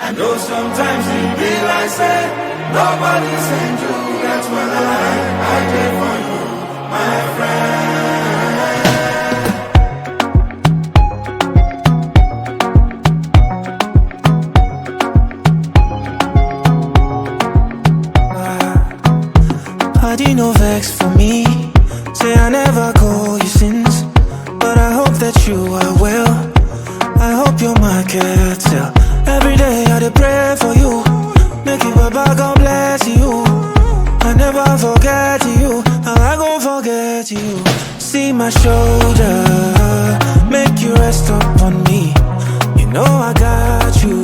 I know sometimes it be like say nobody send you. That's when I did for you, my friend. Party no vex for me. Say I never call you sins, but I hope that you are well. I hope your mind can tell. Every day I dey pray for you. Make it Baba God bless you. I never forget you. How I gon' forget you? See my shoulder, make you rest up on me. You know I got you.